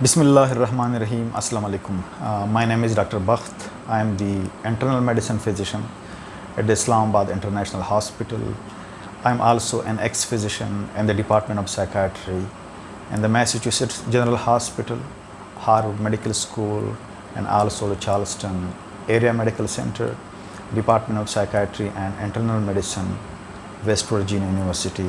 Bismillahirrahmanirrahim. Assalamu alaikum. My name is Dr. Bakht. I am the internal medicine physician at the Islamabad International Hospital. I am also an ex-physician in the Department of Psychiatry in the Massachusetts General Hospital, Harvard Medical School, and also the Charleston Area Medical Center, Department of Psychiatry and Internal Medicine, West Virginia University.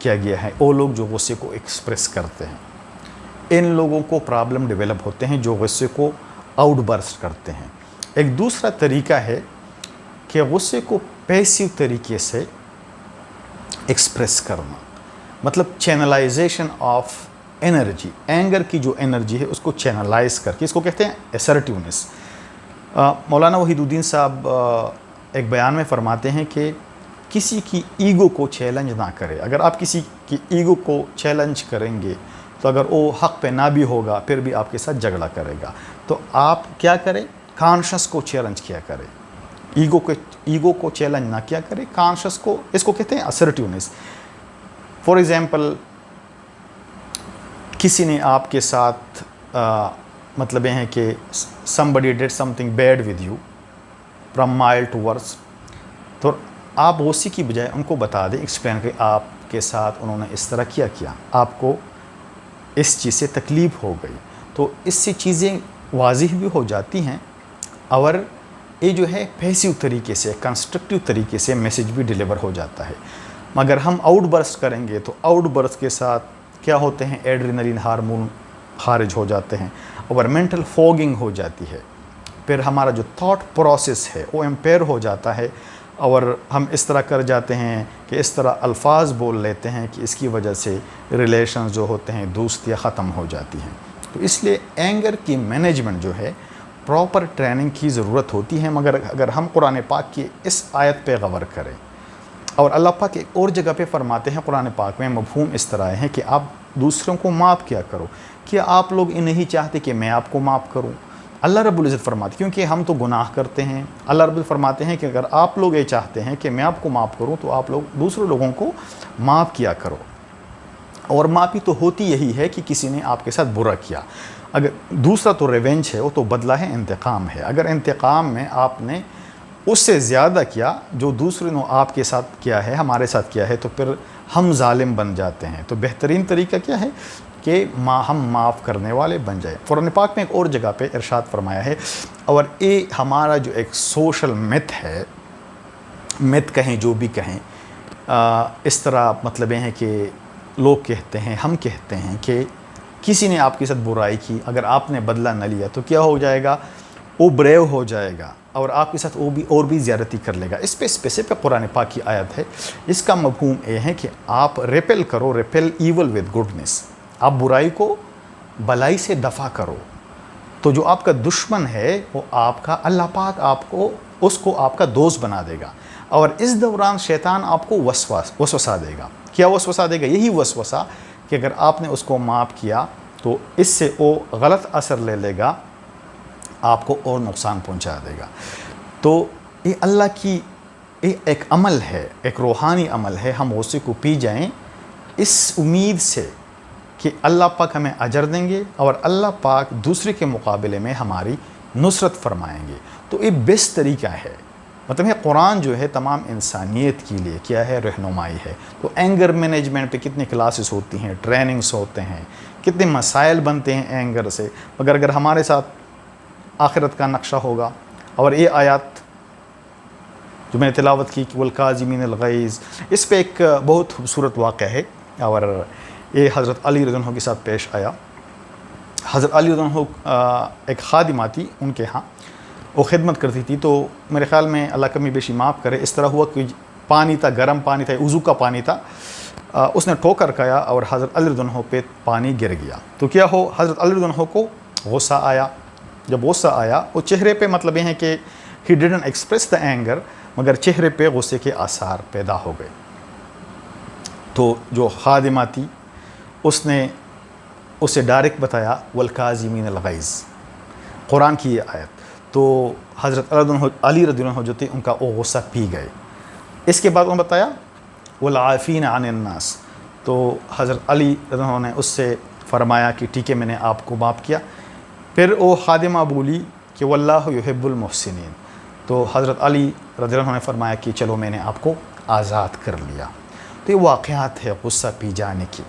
کیا گیا ہے وہ لوگ جو غصے کو express کرتے ہیں، ان لوگوں کو پرابلم ڈیولپ ہوتے ہیں جو غصے کو آؤٹ برسٹ کرتے ہیں۔ ایک دوسرا طریقہ ہے کہ غصے کو پیسیو طریقے سے ایکسپریس کرنا، مطلب چینلائزیشن آف انرجی، اینگر کی جو انرجی ہے اس کو چینلائز کر کے، اس کو کہتے ہیں اسرٹیونیس۔ مولانا وحید الدین صاحب ایک بیان میں فرماتے ہیں کہ کسی کی ایگو کو چیلنج نہ کرے۔ اگر آپ کسی کی ایگو کو چیلنج کریں گے تو اگر وہ حق پہ نہ بھی ہوگا پھر بھی آپ کے ساتھ جھگڑا کرے گا، تو آپ کیا کریں، کانشس کو چیلنج کیا کرے، ایگو کو چیلنج نہ کیا کرے، کانشس کو، اس کو کہتے ہیں اسرٹیونیس۔ فار ایگزامپل کسی نے آپ کے ساتھ مطلب یہ ہے کہ somebody did something bad with you from mild to worse، تو آپ غصے کی بجائے ان کو بتا دیں، ایکسپلین کہ آپ کے ساتھ انہوں نے اس طرح کیا، آپ کو اس چیز سے تکلیف ہو گئی، تو اس سے چیزیں واضح بھی ہو جاتی ہیں اور یہ جو ہے پیسیو طریقے سے، کنسٹرکٹیو طریقے سے میسیج بھی ڈیلیور ہو جاتا ہے۔ مگر ہم آؤٹ برسٹ کریں گے تو آؤٹ برسٹ کے ساتھ کیا ہوتے ہیں، ایڈرینلین ہارمون خارج ہو جاتے ہیں اور مینٹل فوگنگ ہو جاتی ہے، پھر ہمارا جو تھاٹ پروسیس ہے وہ امپیئر ہو جاتا ہے اور ہم اس طرح کر جاتے ہیں کہ اس طرح الفاظ بول لیتے ہیں کہ اس کی وجہ سے ریلیشنز جو ہوتے ہیں، دوستیاں ختم ہو جاتی ہیں۔ تو اس لیے اینگر کی مینجمنٹ جو ہے پراپر ٹریننگ کی ضرورت ہوتی ہے۔ مگر اگر ہم قرآن پاک کی اس آیت پہ غور کریں، اور اللہ پاک ایک اور جگہ پہ فرماتے ہیں قرآن پاک میں، مفہوم اس طرح ہے کہ آپ دوسروں کو معاف کیا کرو، کیا آپ لوگ یہ نہیں چاہتے کہ میں آپ کو معاف کروں؟ اللہ رب العزت فرماتے، کیونکہ ہم تو گناہ کرتے ہیں، اللہ رب العزت فرماتے ہیں کہ اگر آپ لوگ یہ چاہتے ہیں کہ میں آپ کو معاف کروں تو آپ لوگ دوسرے لوگوں کو معاف کیا کرو۔ اور معافی تو ہوتی یہی ہے کہ کسی نے آپ کے ساتھ برا کیا، اگر دوسرا تو ریونج ہے، وہ تو بدلہ ہے، انتقام ہے۔ اگر انتقام میں آپ نے اس سے زیادہ کیا جو دوسرے نے آپ کے ساتھ کیا ہے، ہمارے ساتھ کیا ہے، تو پھر ہم ظالم بن جاتے ہیں۔ تو بہترین طریقہ کیا ہے کہ ہم معاف کرنے والے بن جائیں۔ قرآن پاک میں ایک اور جگہ پہ ارشاد فرمایا ہے، اور یہ ہمارا جو ایک سوشل میتھ ہے، میتھ کہیں جو بھی کہیں، اس طرح مطلب یہ ہے کہ لوگ کہتے ہیں، ہم کہتے ہیں کہ کسی نے آپ کے ساتھ برائی کی، اگر آپ نے بدلہ نہ لیا تو کیا ہو جائے گا، وہ بریو ہو جائے گا اور آپ کے ساتھ وہ بھی زیادتی کر لے گا۔ اس پہ اسپیسیفک قرآن پاک کی آیت ہے۔ اس کا مفہوم یہ ہے کہ آپ ریپیل کرو، ریپیل ایول ود گڈنس، آپ برائی کو بلائی سے دفع کرو، تو جو آپ کا دشمن ہے وہ آپ کا، اللہ پاک آپ کو، اس کو آپ کا دوست بنا دے گا۔ اور اس دوران شیطان آپ کو وسوسہ دے گا۔ کیا وسوسہ دے گا؟ یہی وسوسہ کہ اگر آپ نے اس کو معاف کیا تو اس سے وہ غلط اثر لے لے گا، آپ کو اور نقصان پہنچا دے گا۔ تو یہ اللہ کی ایک عمل ہے، ایک روحانی عمل ہے، ہم غصے کو پی جائیں اس امید سے کہ اللہ پاک ہمیں اجر دیں گے اور اللہ پاک دوسرے کے مقابلے میں ہماری نصرت فرمائیں گے۔ تو یہ بیسٹ طریقہ ہے، مطلب ہے قرآن جو ہے تمام انسانیت کے لیے کیا ہے، رہنمائی ہے۔ تو اینگر مینجمنٹ پہ کتنی کلاسز ہوتی ہیں، ٹریننگز ہوتے ہیں، کتنے مسائل بنتے ہیں اینگر سے، مگر اگر ہمارے ساتھ آخرت کا نقشہ ہوگا، اور یہ آیات جو میں نے تلاوت کی کہ والکاظمین الغیظ، اس پہ ایک بہت خوبصورت واقعہ ہے، اور یہ حضرت علی رضی اللہ عنہ کے ساتھ پیش آیا۔ حضرت علی رضی اللہ عنہ ایک خادمہ تھی، ان کے ہاں وہ خدمت کرتی تھی، تو میرے خیال میں اللہ کمی بیشی معاف کرے، اس طرح ہوا کہ پانی تھا، گرم پانی تھا، وضو کا پانی تھا، اس نے ٹھوکر کھایا اور حضرت علی رضی اللہ عنہ پہ پانی گر گیا۔ تو کیا ہو، حضرت علی رضی اللہ عنہ کو غصہ آیا۔ جب غصہ آیا، وہ چہرے پہ مطلب یہ ہے کہ he didn't express the anger, مگر چہرے پہ غصے کے آثار پیدا ہو گئے۔ تو جو خادمہ تھی اس نے اسے ڈائریکٹ بتایا والکاظمین الغیظ، قرآن کی یہ آیت۔ تو حضرت علی رضی اللہ عنہ جو تھے ان کا وہ غصہ پی گئے۔ اس کے بعد انہوں نے بتایا والعافین عن الناس، تو حضرت علی رضی اللہ عنہ نے اس سے فرمایا کہ ٹھیک ہے میں نے آپ کو معاف کیا۔ پھر وہ خادمہ بولی کہ واللہ یحب المحسنین، تو حضرت علی رضی اللہ عنہ نے فرمایا کہ چلو میں نے آپ کو آزاد کر لیا۔ تو یہ واقعات ہے غصہ پی جانے کی۔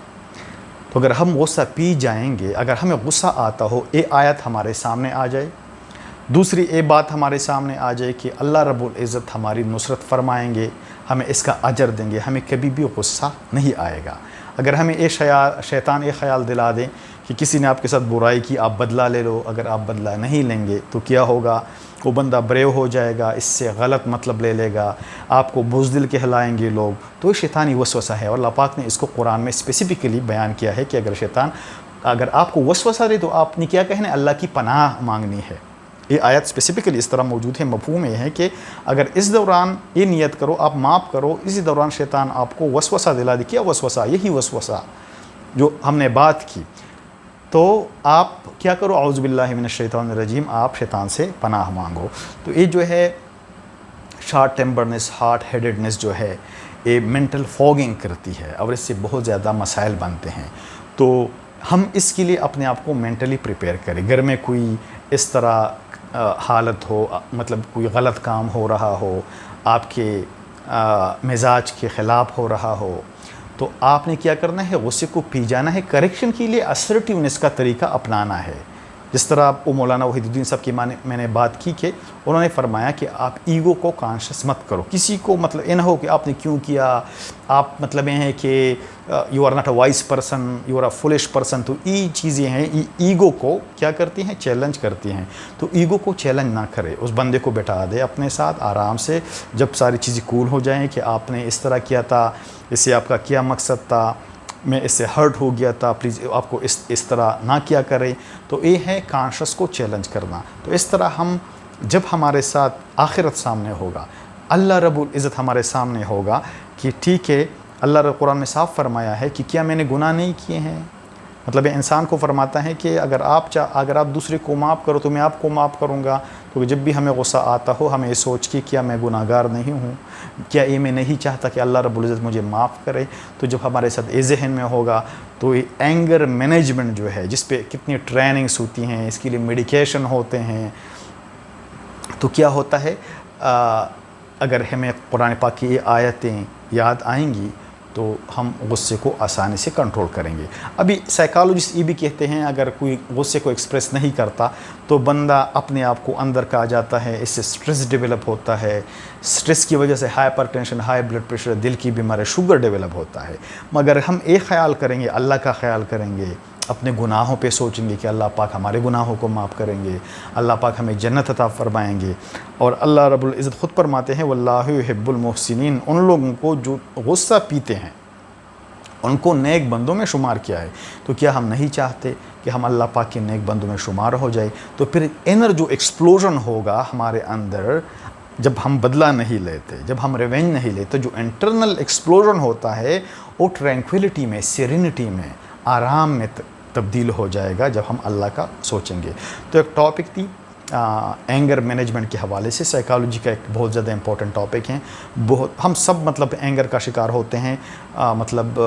تو اگر ہم غصہ پی جائیں گے، اگر ہمیں غصہ آتا ہو، یہ آیت ہمارے سامنے آ جائے، دوسری یہ بات ہمارے سامنے آ جائے کہ اللہ رب العزت ہماری نصرت فرمائیں گے، ہمیں اس کا اجر دیں گے، ہمیں کبھی بھی غصہ نہیں آئے گا۔ اگر ہمیں شیطان ایک خیال دلا دیں کہ کسی نے آپ کے ساتھ برائی کی، آپ بدلہ لے لو، اگر آپ بدلہ نہیں لیں گے تو کیا ہوگا، وہ بندہ بریو ہو جائے گا، اس سے غلط مطلب لے لے گا، آپ کو بزدل کہلائیں گے لوگ، تو یہ شیطانی وسوسہ ہے۔ اور اللہ پاک نے اس کو قرآن میں اسپیسیفکلی بیان کیا ہے کہ اگر آپ کو وسوسہ دے تو آپ نے کیا کہنا ہے، اللہ کی پناہ مانگنی ہے۔ یہ آیت اسپیسیفکلی اس طرح موجود ہے، مفہوم یہ ہے کہ اگر اس دوران یہ نیت کرو، آپ معاف کرو، اسی دوران شیطان آپ کو وسوسہ دلا دے، کیا وسوسہ، یہی وسوسہ جو ہم نے بات کی، تو آپ کیا کرو، اعوذ باللہ من الشیطان الرجیم، آپ شیطان سے پناہ مانگو۔ تو یہ جو ہے شارٹ ٹیمپرنس، ہارڈ ہیڈڈنس جو ہے، یہ مینٹل فوگنگ کرتی ہے اور اس سے بہت زیادہ مسائل بنتے ہیں۔ تو ہم اس کے لیے اپنے آپ کو مینٹلی پریپیئر کریں۔ گھر میں کوئی اس طرح حالت ہو، مطلب کوئی غلط کام ہو رہا ہو، آپ کے مزاج کے خلاف ہو رہا ہو، تو آپ نے کیا کرنا ہے، غصے کو پی جانا ہے۔ کریکشن کے لیے اسرٹیونیس کا طریقہ اپنانا ہے۔ جس طرح مولانا وحید الدین صاحب کی میں نے بات کی کہ انہوں نے فرمایا کہ آپ ایگو کو کانشس مت کرو، کسی کو مطلب یہ نہ ہو کہ آپ نے کیوں کیا، آپ مطلب یہ ہے کہ you are not a wise person, you are a foolish person. تو یہ چیزیں ہیں، ایگو کو کیا کرتی ہیں، چیلنج کرتی ہیں۔ تو ایگو کو چیلنج نہ کرے، اس بندے کو بٹھا دے اپنے ساتھ آرام سے، جب ساری چیزیں کول ہو جائیں کہ آپ نے اس طرح کیا تھا، اس سے آپ کا کیا مقصد تھا، میں اس سے ہرٹ ہو گیا تھا، پلیز آپ کو اس طرح نہ کیا کریں۔ تو یہ ہے کانشس کو چیلنج کرنا۔ تو اس طرح ہم جب ہمارے ساتھ آخرت سامنے ہوگا، اللہ رب العزت ہمارے سامنے ہوگا کہ ٹھیک ہے، اللہ رب قرآن میں صاف فرمایا ہے کہ کیا میں نے گناہ نہیں کیے ہیں، مطلب انسان کو فرماتا ہے کہ اگر آپ دوسرے کو معاف کرو تو میں آپ کو معاف کروں گا۔ تو جب بھی ہمیں غصہ آتا ہو، ہمیں یہ سوچ کے کیا میں گناہ گار نہیں ہوں، کیا یہ میں نہیں چاہتا کہ اللہ رب العزت مجھے معاف کرے۔ تو جب ہمارے ساتھ یہ ذہن میں ہوگا تو یہ اینگر مینجمنٹ جو ہے، جس پہ کتنی ٹریننگس ہوتی ہیں، اس کے لیے میڈیکیشن ہوتے ہیں، تو کیا ہوتا ہے، اگر ہمیں قرآن پاک کی یہ آیتیں یاد آئیں گی تو ہم غصے کو آسانی سے کنٹرول کریں گے۔ ابھی سائیکالوجسٹ یہ بھی کہتے ہیں اگر کوئی غصے کو ایکسپریس نہیں کرتا تو بندہ اپنے آپ کو اندر کا جاتا ہے، اس سے سٹریس ڈیولپ ہوتا ہے، سٹریس کی وجہ سے hypertension, high blood pressure, دل کی بیماری، شوگر ڈیولپ ہوتا ہے۔ مگر ہم ایک خیال کریں گے، اللہ کا خیال کریں گے، اپنے گناہوں پہ سوچیں گے کہ اللہ پاک ہمارے گناہوں کو معاف کریں گے، اللہ پاک ہمیں جنت عطا فرمائیں گے۔ اور اللہ رب العزت خود فرماتے ہیں واللہ یحب المحسنین، ان لوگوں کو جو غصہ پیتے ہیں ان کو نیک بندوں میں شمار کیا ہے۔ تو کیا ہم نہیں چاہتے کہ ہم اللہ پاک کے نیک بندوں میں شمار ہو جائے؟ تو پھر انر جو ایکسپلوژن ہوگا ہمارے اندر، جب ہم بدلہ نہیں لیتے، جب ہم ریونج نہیں لیتے، جو انٹرنل ایکسپلوژن ہوتا ہے وہ ٹرینکویلٹی میں، سیرینٹی میں، آرام میں تبدیل ہو جائے گا جب ہم اللہ کا سوچیں گے۔ تو ایک ٹاپک تھی اینگر مینجمنٹ کے حوالے سے، سائیکالوجی کا ایک بہت زیادہ امپورٹنٹ ٹاپک ہے۔ ہم سب مطلب اینگر کا شکار ہوتے ہیں، مطلب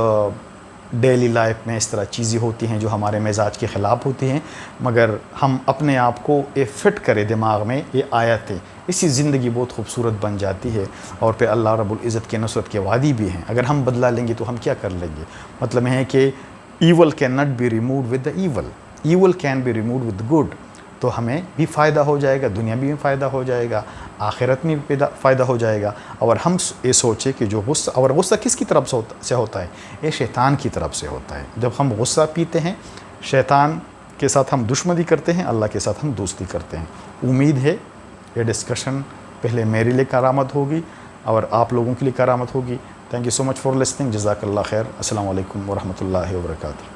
ڈیلی لائف میں اس طرح چیزیں ہوتی ہیں جو ہمارے مزاج کے خلاف ہوتی ہیں، مگر ہم اپنے آپ کو یہ فٹ کرے دماغ میں یہ آیتیں، اسی زندگی بہت خوبصورت بن جاتی ہے۔ اور پھر اللہ رب العزت کے نصرت کے وعدے بھی ہیں، اگر ہم بدلہ لیں گے تو ہم کیا کر لیں گے، مطلب ہے کہ evil can not be removed with the evil, evil can be removed with good. تو ہمیں بھی فائدہ ہو جائے گا، دنیا بھی فائدہ ہو جائے گا، آخرت میں بھی فائدہ ہو جائے گا۔ اور ہم یہ سوچے کہ جو غصہ کس کی طرف سے ہوتا ہے، یہ شیطان کی طرف سے ہوتا ہے۔ جب ہم غصہ پیتے ہیں، شیطان کے ساتھ ہم دشمنی کرتے ہیں، اللہ کے ساتھ ہم دوستی کرتے ہیں۔ امید ہے یہ ڈسکشن پہلے میرے لیے کارآمد ہوگی اور آپ لوگوں کے لیے کارآمد ہوگی۔ Thank you so much for listening, جزاک اللہ خیر، السلام علیکم ورحمۃ اللہ وبرکاتہ۔